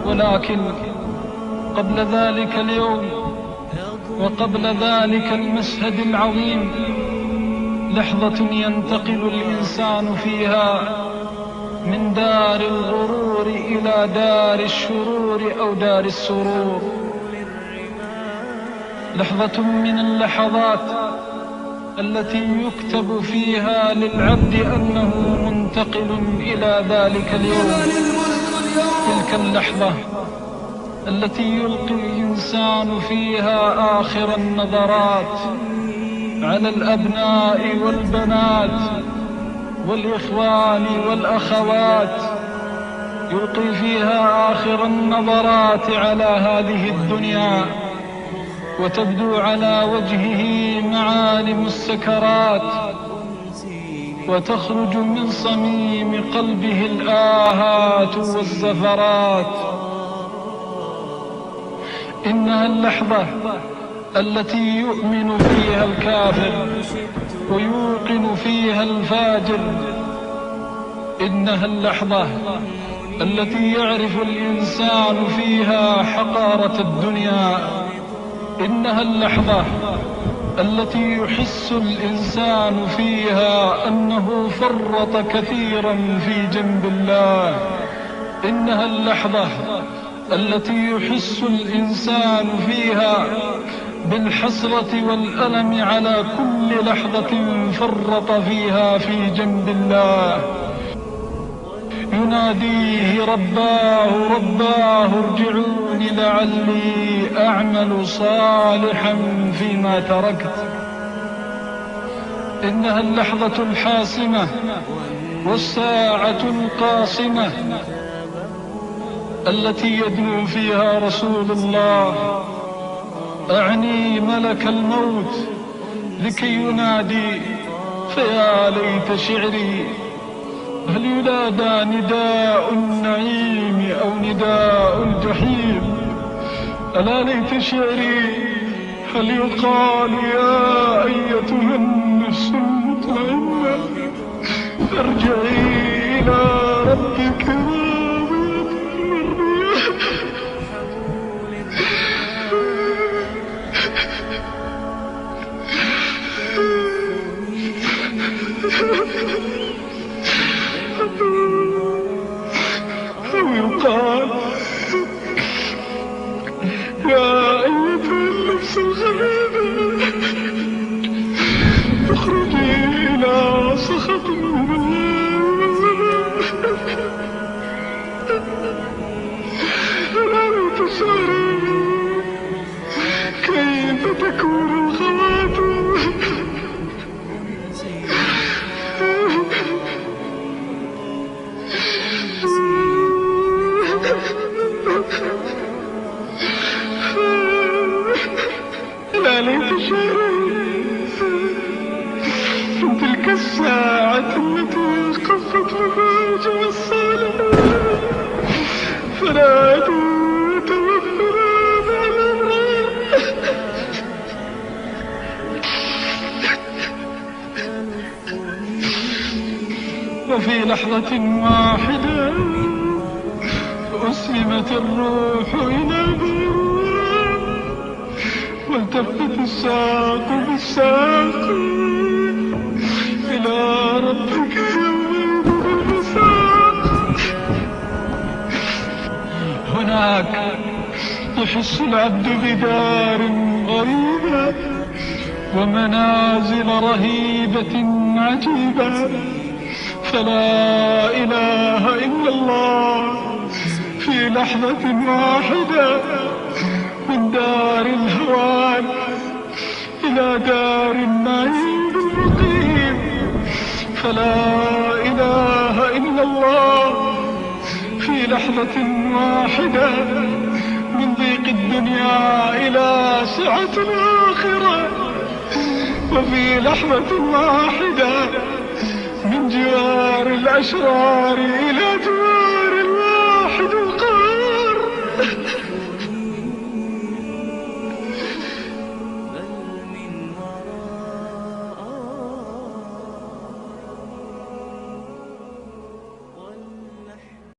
ولكن قبل ذلك اليوم وقبل ذلك المشهد العظيم لحظة ينتقل الإنسان فيها من دار الغرور إلى دار الشرور أو دار السرور. لحظة من اللحظات التي يكتب فيها للعبد أنه منتقل إلى ذلك اليوم. تلك اللحظة التي يلقي الإنسان فيها آخر النظرات على الأبناء والبنات والإخوان والأخوات، يلقي فيها آخر النظرات على هذه الدنيا، وتبدو على وجهه معالم السكرات، وتخرج من صميم قلبه الآهات والزفرات. إنها اللحظة التي يؤمن فيها الكافر ويوقن فيها الفاجر. إنها اللحظة التي يعرف الإنسان فيها حقارة الدنيا. إنها اللحظة التي يحس الإنسان فيها أنه فرط كثيرا في جنب الله. إنها اللحظة التي يحس الإنسان فيها بالحسرة والألم على كل لحظة فرط فيها في جنب الله. يناديه رباه رباه ارجعوني لعلي أعمل صالحا فيما تركت. إنها اللحظة الحاسمة والساعة القاصمة التي يدنو فيها رسول الله، أعني ملك الموت، لكي ينادي: فيا ليت شعري هل ينادى نداء النعيم أو نداء الجحيم؟ ألا ليت شعري هل يقال يا أيتها النفس المطمئنة ارجعي إلى ربك راضية مرضية. أو يقال يا أيتها النفس الخبيثة اخرجي إلى سخط من الله. ألا تشعري كيف تكون الخواتم؟ لا ليت شعري من تلك الساعة التي قفت مفاجأ الصالحين فلا توفران على الأمرار. وفي لحظة واحدة أسلمت الروح إلى بيرها، والتفت الساق بالساق إلى ربك يومئذ المساق. هناك يحس العبد بدار غريبة ومنازل رهيبة عجيبة، فلا إله إلا الله في لحظة واحدة من دار الهوان إلى دار النعيم المقيم. فلا إله إلا الله في لحظة واحدة من ضيق الدنيا إلى سعة الآخرة، وفي لحظة واحدة من جوار الأشرار إلى